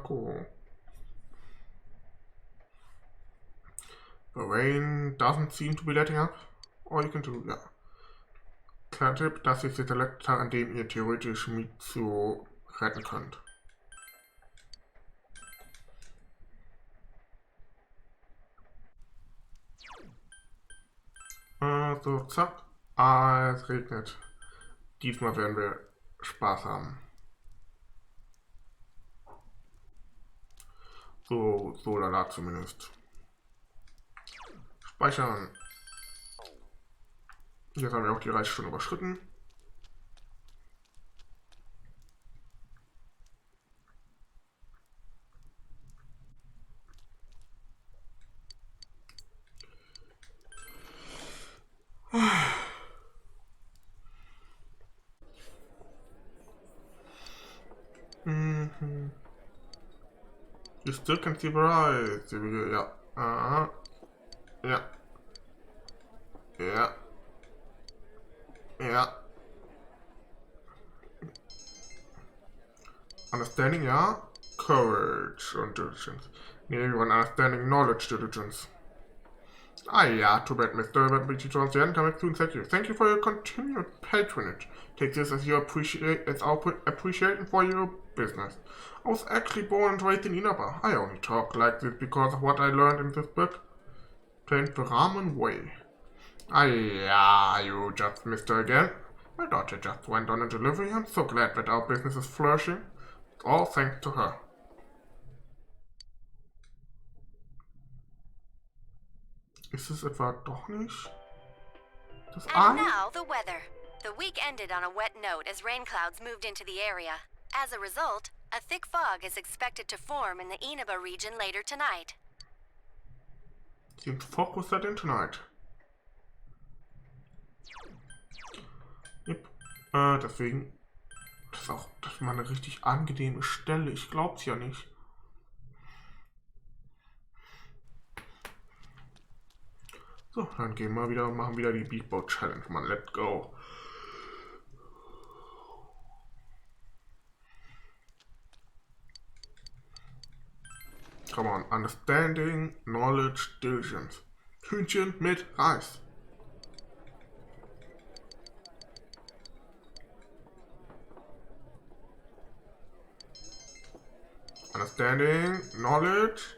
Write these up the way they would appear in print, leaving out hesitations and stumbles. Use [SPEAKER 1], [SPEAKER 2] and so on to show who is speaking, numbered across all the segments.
[SPEAKER 1] Cool. The rain doesn't seem to be letting up. All you can do, ja. Kleiner Tipp, das ist der letzte Tag, an dem ihr theoretisch Mitsu retten könnt. So, zack. Es regnet. Diesmal werden wir Spaß haben. So lala zumindest. Speichern. Jetzt haben wir auch die Reisstunde überschritten. You still can see the rise. Ja. Aha. Ja. Ja. Ja. Understanding, ja. Courage und Diligence. Nee, we want understanding, knowledge, diligence. Ah yeah, too bad, Mr. But we towards the end coming soon. Thank you. Thank you for your continued patronage. Take this as our appreciation for your business. I was actually born and raised in Inaba. I only talk like this because of what I learned in this book. Plain the ramen way. Ah yeah, you just missed her again. My daughter just went on a delivery. I'm so glad that our business is flourishing. All thanks to her. Ist es etwa doch nicht? Das
[SPEAKER 2] And now the weather. The week ended on a wet note as rain clouds moved into the area. As a result, a thick fog is expected to form in the Inaba region later tonight.
[SPEAKER 1] The fog was set in tonight. Yep. Deswegen. Das ist mal eine richtig angenehme Stelle. Ich glaub's ja nicht. So, dann gehen wir wieder, machen wieder die Big Boat Challenge. Mann, let's go. Come on, understanding, knowledge, diligence. Hühnchen mit Reis. Understanding, knowledge.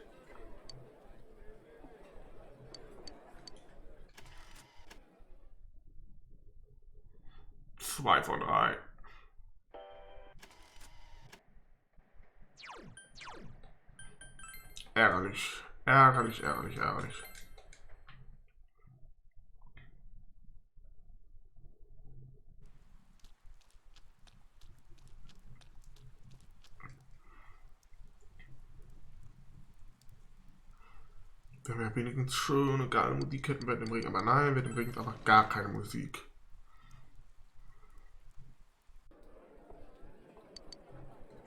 [SPEAKER 1] Zwei von drei. Ärgerlich. Ärgerlich, ärgerlich, ärgerlich. Wenn wir wenigstens schöne, geile Musik hätten, während dem Regen. Aber nein, während dem Regen ist einfach gar keine Musik.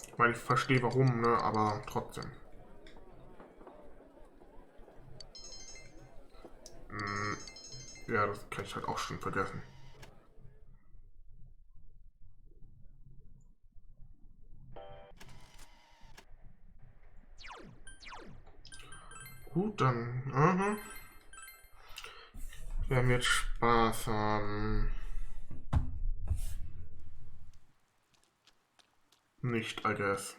[SPEAKER 1] Ich meine, ich verstehe warum, ne, aber trotzdem. Ja, das kann ich halt auch schon vergessen. Gut, dann werden wir jetzt Spaß haben. Nicht, I guess.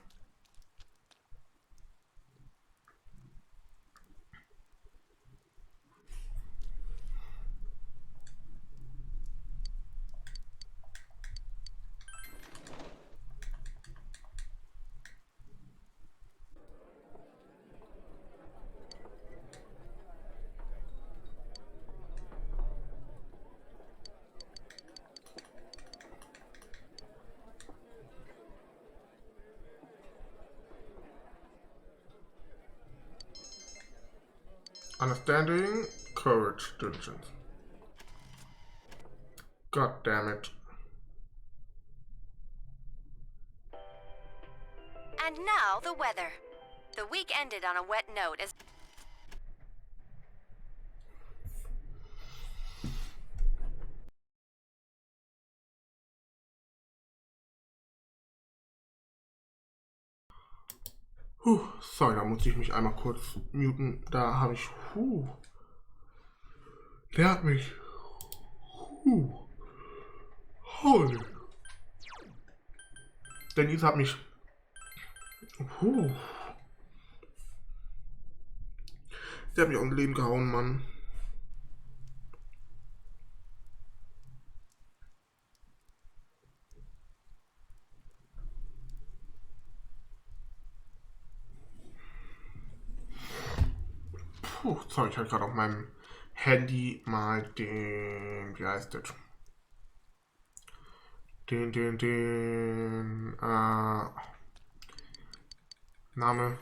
[SPEAKER 1] Understanding, courage, diligence. God damn it.
[SPEAKER 2] And now the weather. The week ended on a wet note as
[SPEAKER 1] Sorry, da muss ich mich einmal kurz muten. Da habe ich, der hat mich, holy. Denise hat mich, der hat mich aus dem Leben gehauen, Mann. Sorry, ich hatte gerade auf meinem Handy mal den, wie heißt das? Name,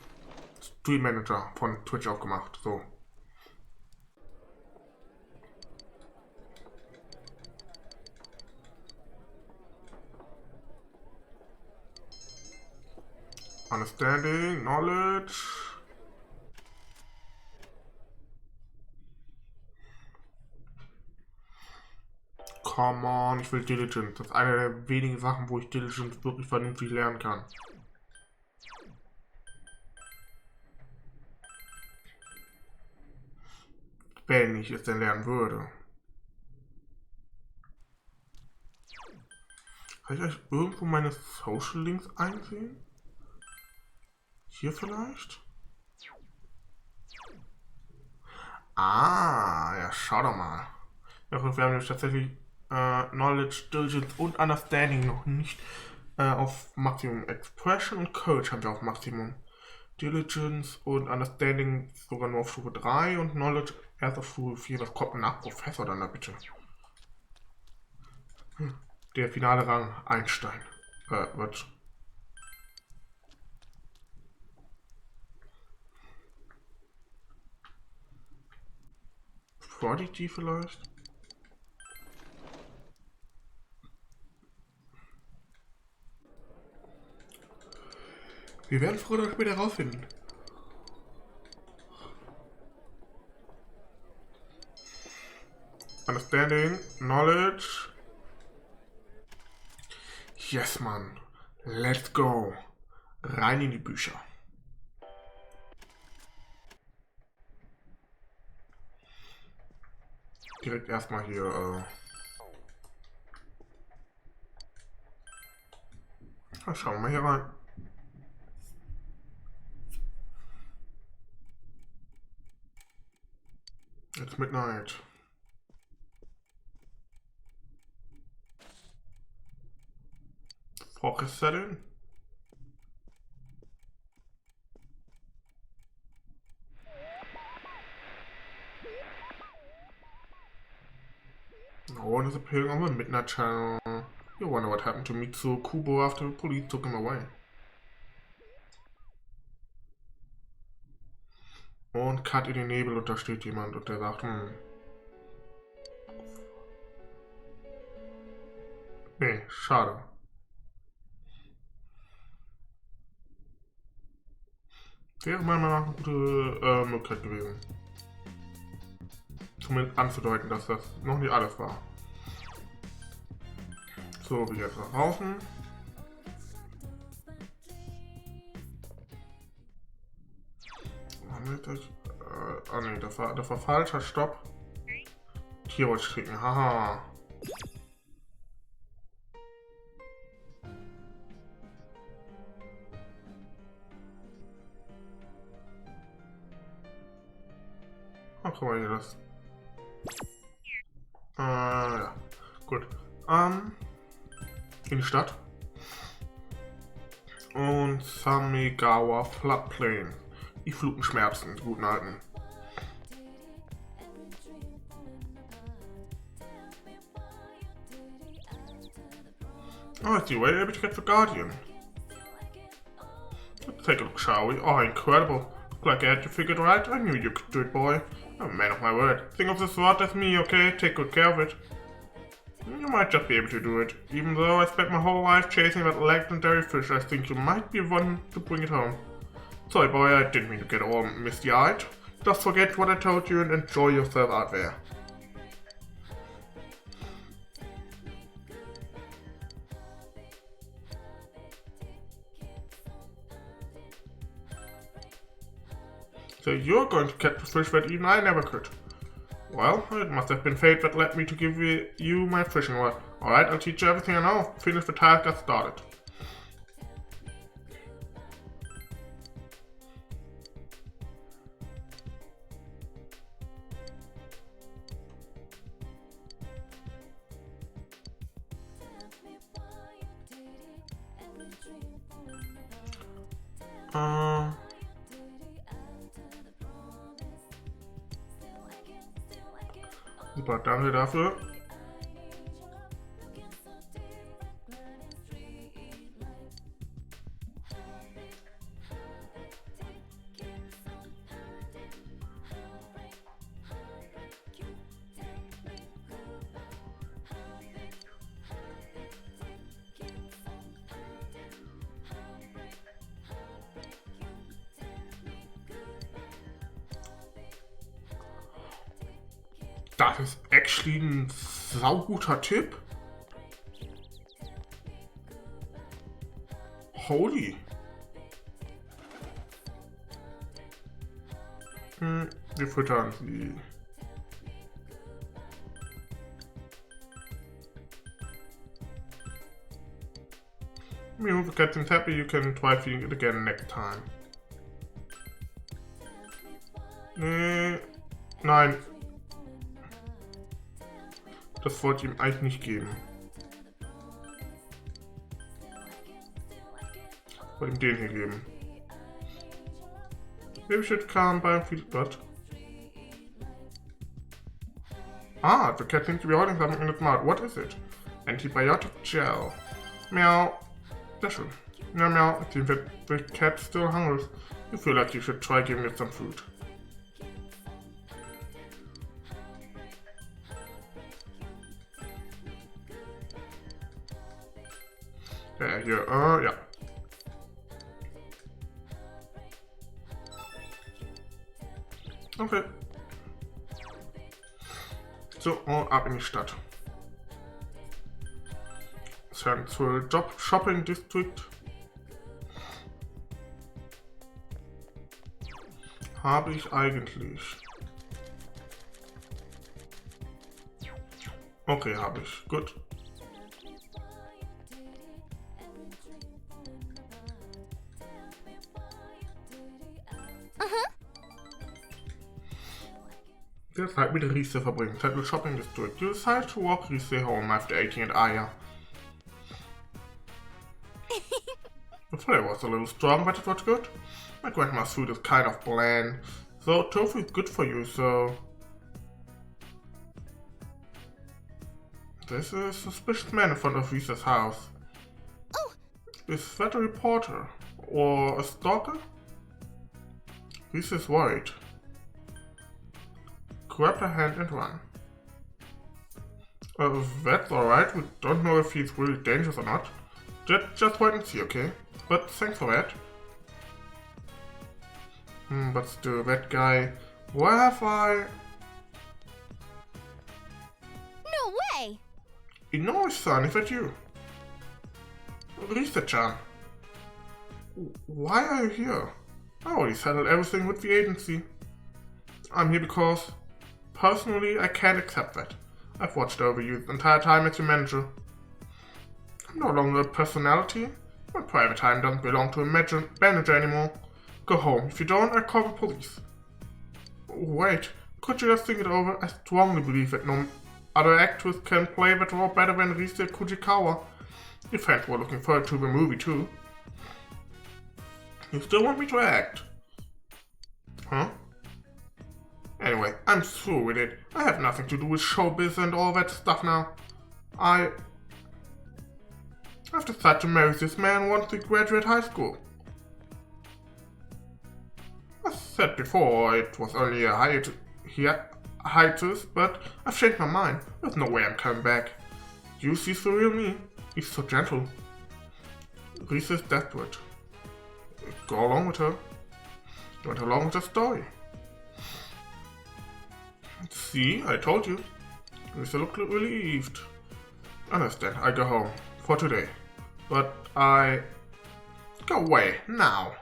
[SPEAKER 1] Stream Manager von Twitch aufgemacht, so. Understanding, Knowledge. Come on, ich will Diligence. Das ist eine der wenigen Sachen, wo ich Diligence wirklich vernünftig lernen kann. Wenn ich es denn lernen würde. Kann ich euch irgendwo meine Social Links einsehen? Hier vielleicht? Ah, ja, schau doch mal. Ja, wir haben nämlich tatsächlich Knowledge, Diligence und Understanding noch nicht auf Maximum. Expression und Courage haben wir auf Maximum. Diligence und Understanding sogar nur auf Stufe 3 und Knowledge erst auf Stufe 4. Was kommt denn nach Professor dann da bitte? Der finale Rang Einstein. Was? Prodigy vielleicht? Wir werden früher oder später rausfinden. Understanding, Knowledge. Yes, Mann. Let's go. Rein in die Bücher. Direkt erstmal hier, schauen wir mal hier rein. It's midnight. Focus setting. No one is appearing on the midnight channel. You wonder what happened to Mitsuo Kubo after the police took him away. Und Cut in den Nebel und da steht jemand und der sagt, nee, schade. Wäre meiner Meinung nach eine gute Möglichkeit gewesen. Zumindest anzudeuten, dass das noch nicht alles war. So, wie jetzt nach draußen. Ne, das war falscher Stopp. Tierwolf schicken, haha. Ach, guck mal hier, das. Ja. Gut. In die Stadt. Und Samigawa Floodplain. Die Flutenschmerzen, die guten alten. Oh, it's the way able to get the Guardian. Let's take a look, shall we? Oh, incredible. Look like I had you figured right. I knew you could do it, boy. Oh, man of my word. Think of the sword as me, okay? Take good care of it. You might just be able to do it. Even though I spent my whole life chasing that legendary fish, I think you might be one to bring it home. Sorry, boy, I didn't mean to get all misty-eyed. Just forget what I told you and enjoy yourself out there. So you're going to catch the fish that even I never could. Well, it must have been fate that led me to give you my fishing rod. Alright, I'll teach you everything I know. Finish the task I started. Super, danke dafür. Das ist actually ein sauguter Tipp. Holy. Wir füttern sie. If the cat seems happy, you can try feeding it again next time. Nee, nein. Das wollte ich ihm eigentlich nicht geben. Ich wollte ihm den hier geben. Baby should come by and feed it. Ah, the cat seems to be holding something in its mouth. What is it? Antibiotic gel. Meow. Sehr schön. Meow meow. It seems that the cat's still hungry. You feel like you should try giving it some food. Hier, ja. Okay. So, und ab in die Stadt. Central Shopping District. Habe ich eigentlich. Okay, habe ich. Gut. Zeit mit Riese verbringen. Central Shopping District. You decide to walk Riese home after eating at Aya. The flavor was a little strong, but it was good. My grandma's food is kind of bland, so tofu is good for you, so... There's a suspicious man in front of Rise's house.
[SPEAKER 2] Oh!
[SPEAKER 1] Is that a reporter? Or a stalker? Riese is worried. Grab her hand and run. That's alright, we don't know if he's really dangerous or not. Just wait and see, okay? But thanks for that. But still, that guy... Where have I...
[SPEAKER 2] No way!
[SPEAKER 1] Inoue-san, is that you? Risa-chan. Why are you here? I already settled everything with the agency. I'm here because... Personally, I can't accept that. I've watched over you the entire time as your manager. I'm no longer a personality. My private time doesn't belong to a manager anymore. Go home. If you don't, I'll call the police. Wait, could you just think it over? I strongly believe that no other actress can play that role better than Rise Kujikawa. Your fans were looking forward to the movie too. You still want me to act? Huh? Anyway, I'm through with it. I have nothing to do with showbiz and all that stuff now. I've decided to marry this man once we graduate high school. As said before, it was only a hiatus, but I've changed my mind. There's no way I'm coming back. You see the real me. He's so gentle. Reese is desperate. Go along with her. Went along with the story. See, I told you. Reese looked relieved. Understand, I go home. For today. But I... Go away, now.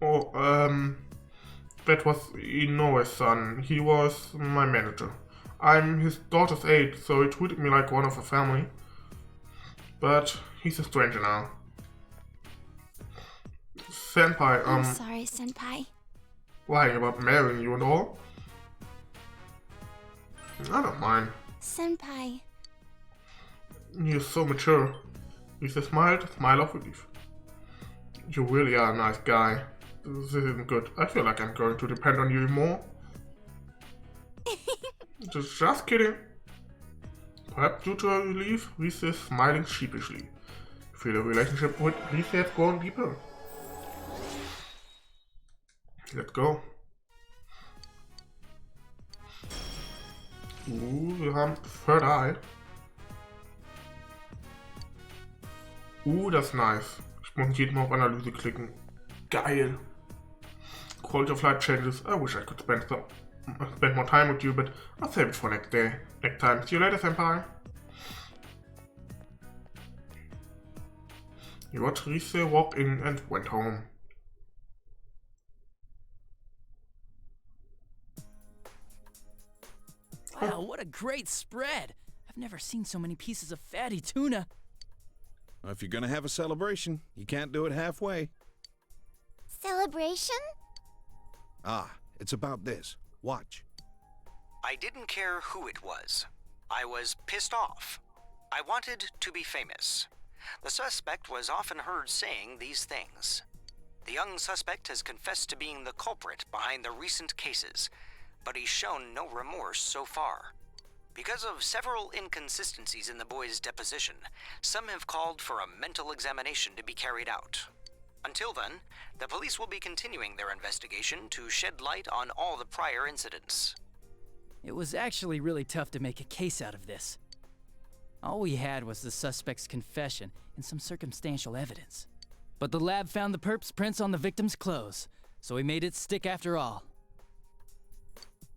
[SPEAKER 1] Oh, that was Inoue's son. He was my manager. I'm his daughter's aide, so he treated me like one of a family. But he's a stranger now. Senpai,
[SPEAKER 3] I'm sorry, Senpai.
[SPEAKER 1] lying about marrying you and all? I don't mind.
[SPEAKER 3] Senpai.
[SPEAKER 1] You're so mature. Lisa smiled, a smile of relief. You really are a nice guy. This isn't good. I feel like I'm going to depend on you more. Just kidding. Perhaps due to her relief, Lisa is smiling sheepishly. You feel the relationship with Lisa has grown deeper. Let's go. Wir haben Third Eye. Das ist nice. Ich muss jeden Mal auf Analyse klicken. Geil. Quality of life changes. I wish I could spend more time with you, but I'll save it for next day. Next time. See you later, Senpai. He watched Rise walk in and went home.
[SPEAKER 4] Wow, what a great spread! I've never seen so many pieces of fatty tuna.
[SPEAKER 5] Well, if you're gonna have a celebration, you can't do it halfway.
[SPEAKER 3] Celebration?
[SPEAKER 5] Ah, it's about this. Watch.
[SPEAKER 6] I didn't care who it was. I was pissed off. I wanted to be famous. The suspect was often heard saying these things. The young suspect has confessed to being the culprit behind the recent cases, but he's shown no remorse so far. Because of several inconsistencies in the boy's deposition, some have called for a mental examination to be carried out. Until then, the police will be continuing their investigation to shed light on all the prior incidents.
[SPEAKER 4] It was actually really tough to make a case out of this. All we had was the suspect's confession and some circumstantial evidence. But the lab found the perp's prints on the victim's clothes, so we made it stick after all.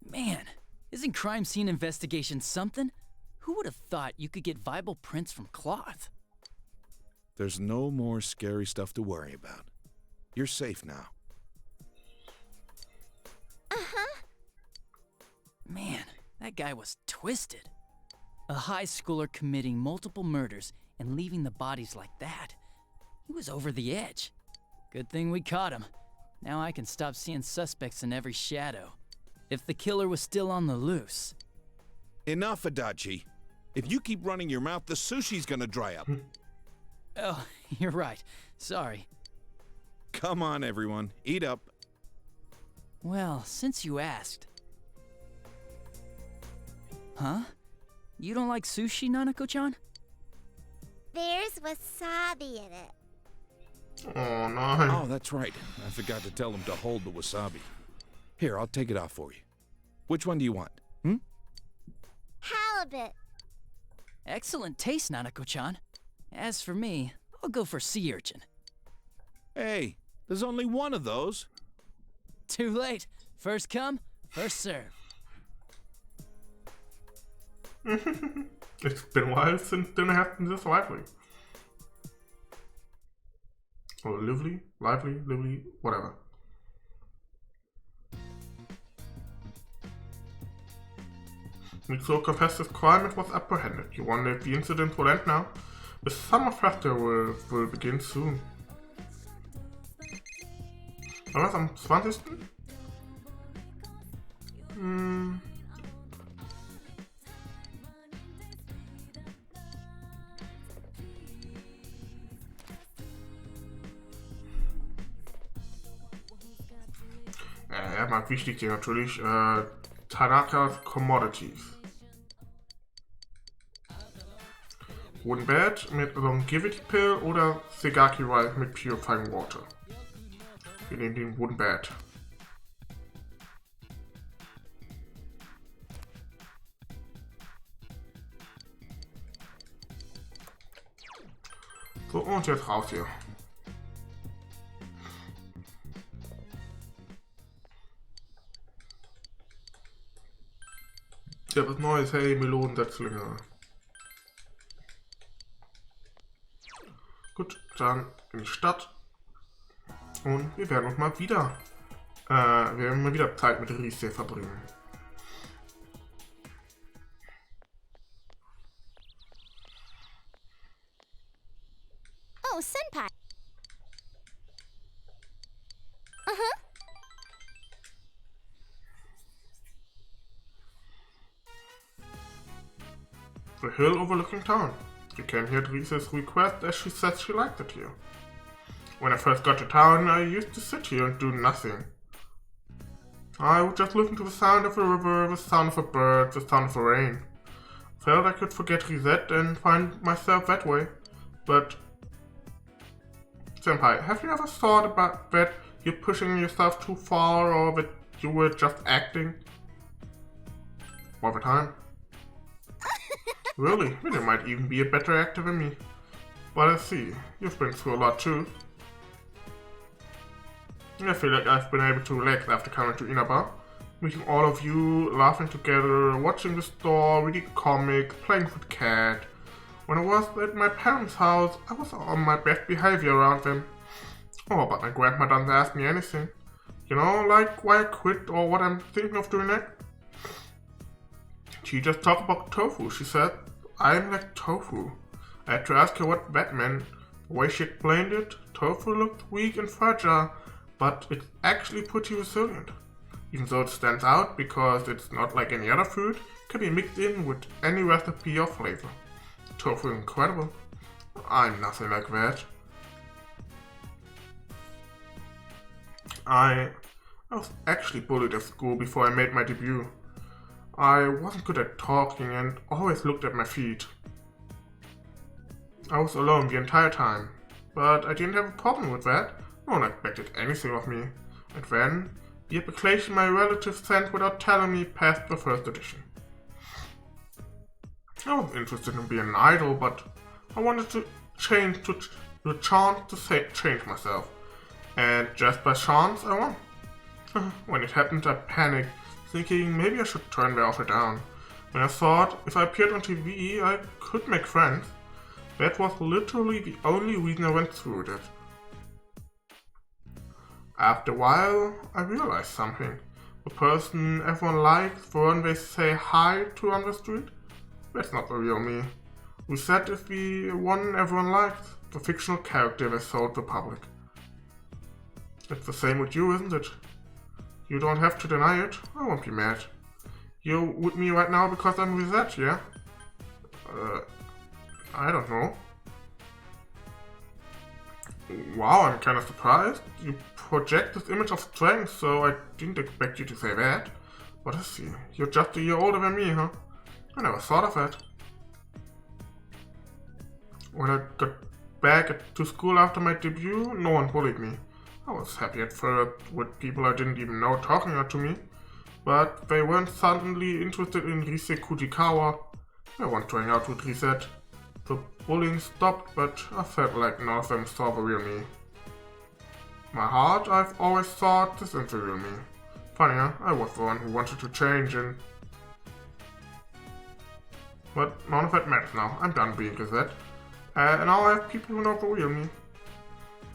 [SPEAKER 4] Man, isn't crime scene investigation something? Who would have thought you could get viable prints from cloth?
[SPEAKER 5] There's no more scary stuff to worry about. You're safe now.
[SPEAKER 4] Man, that guy was twisted. A high schooler committing multiple murders and leaving the bodies like that. He was over the edge. Good thing we caught him. Now I can stop seeing suspects in every shadow. If the killer was still on the loose.
[SPEAKER 5] Enough, Adachi. If you keep running your mouth, the sushi's gonna dry up.
[SPEAKER 4] Oh, you're right. Sorry.
[SPEAKER 5] Come on, everyone. Eat up.
[SPEAKER 4] Well, since you asked. Huh? You don't like sushi, Nanako-chan?
[SPEAKER 3] There's wasabi in it.
[SPEAKER 1] Oh no.
[SPEAKER 5] Oh, that's right. I forgot to tell him to hold the wasabi. Here, I'll take it off for you. Which one do you want?
[SPEAKER 3] Halibut.
[SPEAKER 4] Excellent taste, Nanako-chan. As for me, I'll go for sea urchin.
[SPEAKER 5] Hey, there's only one of those.
[SPEAKER 4] Too late. First come, first serve.
[SPEAKER 1] It's been a while since dinner has been this lively. Or lively, whatever. Mitsuo confessed his crime and was apprehended. You wonder if the incident will end now? The summer festival will begin soon. Wann war's am 20.? Er mag wichtig hier natürlich Tanakas Commodities. Wooden Bed mit Longevity Pill oder Segaki Rice mit Purifying Water. Wir nehmen den Wooden Bed. So, und jetzt raus hier. Ich habe was Neues, hey, Melonensetzlinge. Gut, dann in die Stadt. und wir werden uns mal wieder, Zeit mit Riese verbringen.
[SPEAKER 3] Oh, Senpai.
[SPEAKER 1] The hill overlooking town. You came here at Rise's request as she said she liked it here. When I first got to town, I used to sit here and do nothing. I would just listen to the sound of the river, the sound of a bird, the sound of the rain. Felt I could forget Risette and find myself that way. But, Senpai, have you ever thought about that you're pushing yourself too far or that you were just acting? All the time. Really? Then you might even be a better actor than me. But I see, you've been through a lot too. I feel like I've been able to relax after coming to Inaba. Meeting all of you, laughing together, watching the store, reading comics, playing with the cat. When I was at my parents' house, I was on my best behavior around them. Oh, but my grandma doesn't ask me anything. You know, like why I quit or what I'm thinking of doing next. She just talked about tofu. She said, I'm like tofu. I had to ask her what that meant. The way she explained it, tofu looked weak and fragile, but it's actually pretty resilient. Even though it stands out because it's not like any other food, it can be mixed in with any recipe or flavor. Tofu is incredible. I'm nothing like that. I was actually bullied at school before I made my debut. I wasn't good at talking and always looked at my feet. I was alone the entire time, but I didn't have a problem with that. No one expected anything of me. And then, the application my relatives sent without telling me passed the first audition. I was interested in being an idol, but I wanted to change to the chance to change myself. And just by chance, I won. When it happened, I panicked, thinking maybe I should turn the offer down. When I thought if I appeared on TV, I could make friends. That was literally the only reason I went through with it. After a while, I realized something. The person everyone likes, the one they say hi to on the street, that's not the real me. Risette is the one everyone likes, the fictional character they sold the public. It's the same with you, isn't it? You don't have to deny it. I won't be mad. You're with me right now because I'm Risette, yeah? I don't know. Wow, I'm kind of surprised. You project this image of strength, so I didn't expect you to say that. But I see. You're just a year older than me, huh? I never thought of that. When I got back to school after my debut, no one bullied me. I was happy at first with people I didn't even know talking to me, but they weren't suddenly interested in Rise Kujikawa. They wanted to hang out with Risette. The bullying stopped, but I felt like none of them saw the real me. My heart, I've always thought this isn't the real me. Funny, huh? I was the one who wanted to change But none of that matters now. I'm done being Risette. And now I have people who know the real me.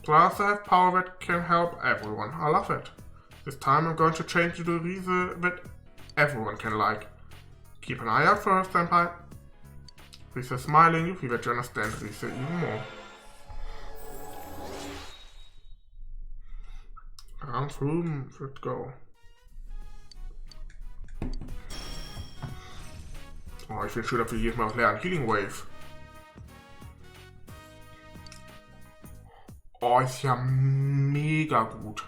[SPEAKER 1] Plus, I have power that can help everyone. I love it. This time I'm going to change to the Rise that everyone can like. Keep an eye out for her, Senpai. Rise smiling, you feel that you understand Rise even more. Round room should go. Oh, ich will schon dafür jedes Mal was lernen. Healing Wave. Oh, ist ja mega gut.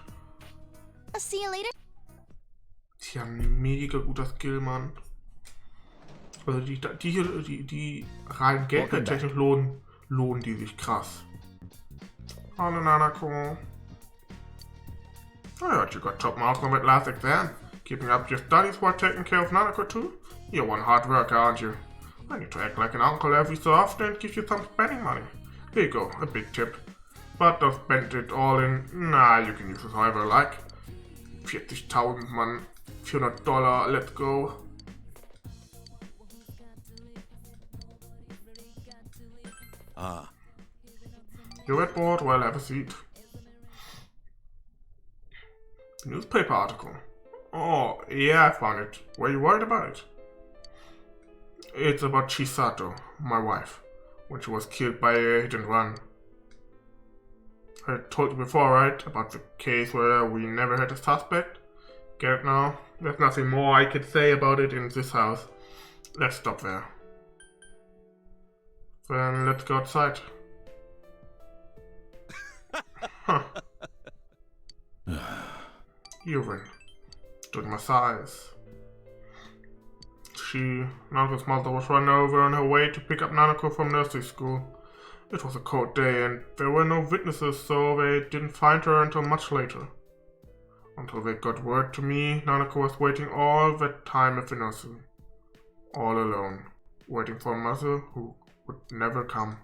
[SPEAKER 3] I'll see you later.
[SPEAKER 1] Ist ja ein mega guter Skill, Mann. Also die rein Gameplay-technisch lohnen die sich krass. Hallo Nanako. I heard you got top marks on that last exam. Keeping up your studies while taking care of Nanako too? You're one hard worker, aren't you? I need to act like an uncle every so often and give you some spending money. Here you go, a big tip. But don't spend it all in... Nah, you can use it however you like. 40.000, Mann. $400, let's go.
[SPEAKER 5] Ah.
[SPEAKER 1] You're at board? Well, have a seat. Newspaper article. Oh, yeah, I found it. Were you worried about it? It's about Chisato, my wife, when she was killed by a hit and run. I told you before, right? About the case where we never had a suspect? Get it now? There's nothing more I can say about it in this house. Let's stop there. Then let's go outside. Huh. You win. Doing my size. Naruto's mother was run over on her way to pick up Nanako from nursery school. It was a cold day and there were no witnesses, so they didn't find her until much later. Until they got word to me, Nanako was waiting all that time at the nursery. All alone, waiting for a mother who would never come.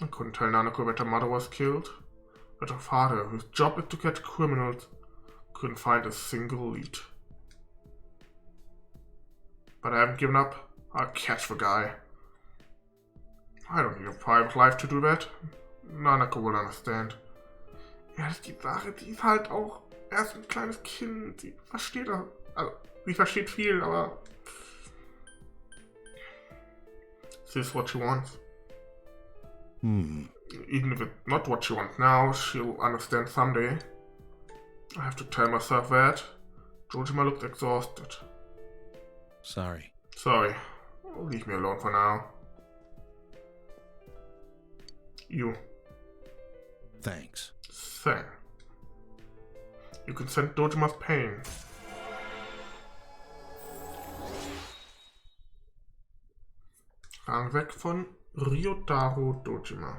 [SPEAKER 1] I couldn't tell Nanako that her mother was killed, that her father, whose job is to catch criminals, couldn't find a single lead. But I haven't given up. I'll catch the guy. I don't need a private life to do that. Nanako will understand. Ja, das ist die Sache, die ist halt auch erst ein kleines Kind. Sie versteht das. Also, sie versteht viel, aber. This is what she wants. Even if it's not what she wants now, she'll understand someday. I have to tell myself that. Jojima looked exhausted.
[SPEAKER 5] Sorry.
[SPEAKER 1] Sorry. Leave me alone for now. You.
[SPEAKER 5] Thanks.
[SPEAKER 1] Thing. You can send Dojima's pain. Rang weg von Ryotaro Dojima.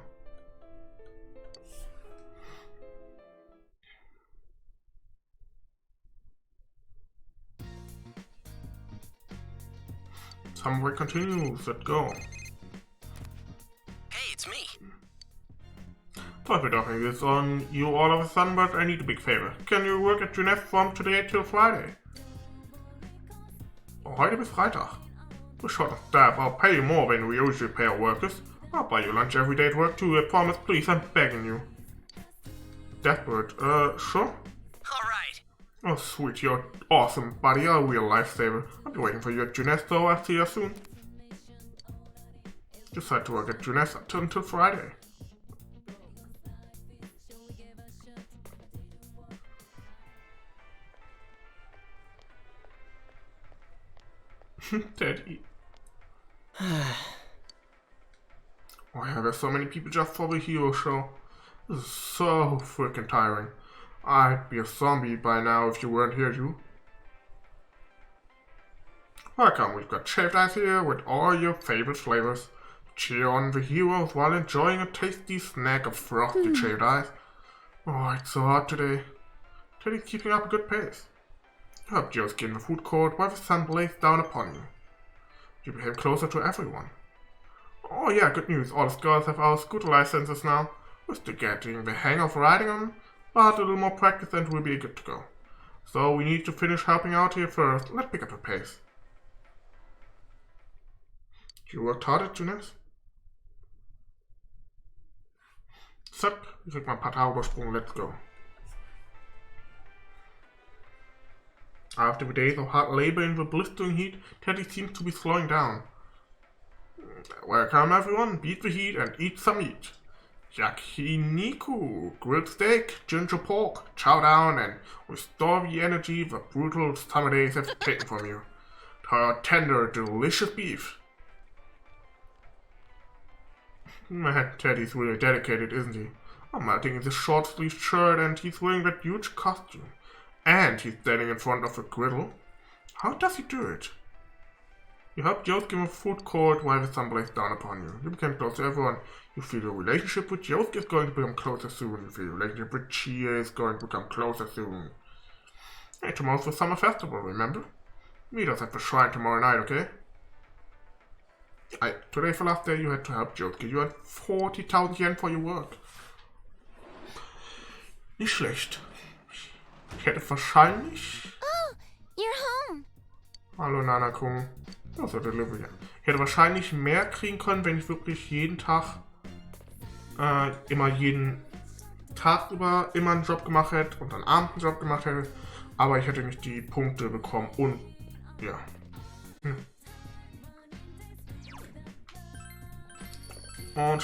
[SPEAKER 1] Somewhere continues. Let's go.
[SPEAKER 6] Hey, it's me.
[SPEAKER 1] Sorry for talking this on you all of a sudden, but I need a big favor. Can you work at Junef from today till Friday? Oh, heute bis Freitag. We're short of staff. I'll pay you more than we usually pay our workers. I'll buy you lunch every day at work too. I promise, please, I'm begging you. Desperate. Sure?
[SPEAKER 6] Alright.
[SPEAKER 1] Oh, sweet, you're awesome, buddy. You're a real lifesaver. I'll be waiting for you at Junef, so I'll see you soon. Decide to work at Junef until Friday. Daddy. Oh yeah, there's so many people just for the hero show. This is so freaking tiring. I'd be a zombie by now if you weren't here, you. Welcome, we've got shaved ice here with all your favorite flavors. Cheer on the heroes while enjoying a tasty snack of frosted shaved ice. Oh, it's so hot today. Teddy's keeping up a good pace. You helped Yosuke in the food court while the sun blazed down upon you. You became closer to everyone. Oh yeah, good news. All the girls have our scooter licenses now. We're still getting the hang of riding them, but a little more practice and we'll be good to go. So we need to finish helping out here first. Let's pick up the pace. You worked hard at Junef? Zack, ich krieg mal ein paar Tage übersprungen. Let's go. After the days of hard labor in the blistering heat, Teddy seems to be slowing down. Welcome everyone, beat the heat and eat some meat. Yakiniku, grilled steak, ginger pork, chow down and restore the energy the brutal summer days have taken from you. Tender, delicious beef. Man, Teddy's really dedicated, isn't he? I'm melting in this short-sleeved shirt and he's wearing that huge costume. And he's standing in front of a griddle. How does he do it? You helped Yosuke in the food court while the sun blazed down upon you. You became close to everyone. You feel your relationship with Yosuke is going to become closer soon. You feel your relationship with Chie is going to become closer soon. Hey, tomorrow's the summer festival, remember? Meet us at the shrine tomorrow night, okay? Today's the last day you had to help Yosuke. You had 40,000 yen for your work. Nicht schlecht. Ich hätte wahrscheinlich...
[SPEAKER 3] Oh, you're home.
[SPEAKER 1] Hallo Nanako. Das ist Delivery. Ich hätte wahrscheinlich mehr kriegen können, wenn ich wirklich jeden Tag immer jeden tagsüber immer einen Job gemacht hätte und dann abends einen Job gemacht hätte, aber ich hätte nicht die Punkte bekommen und ja. Und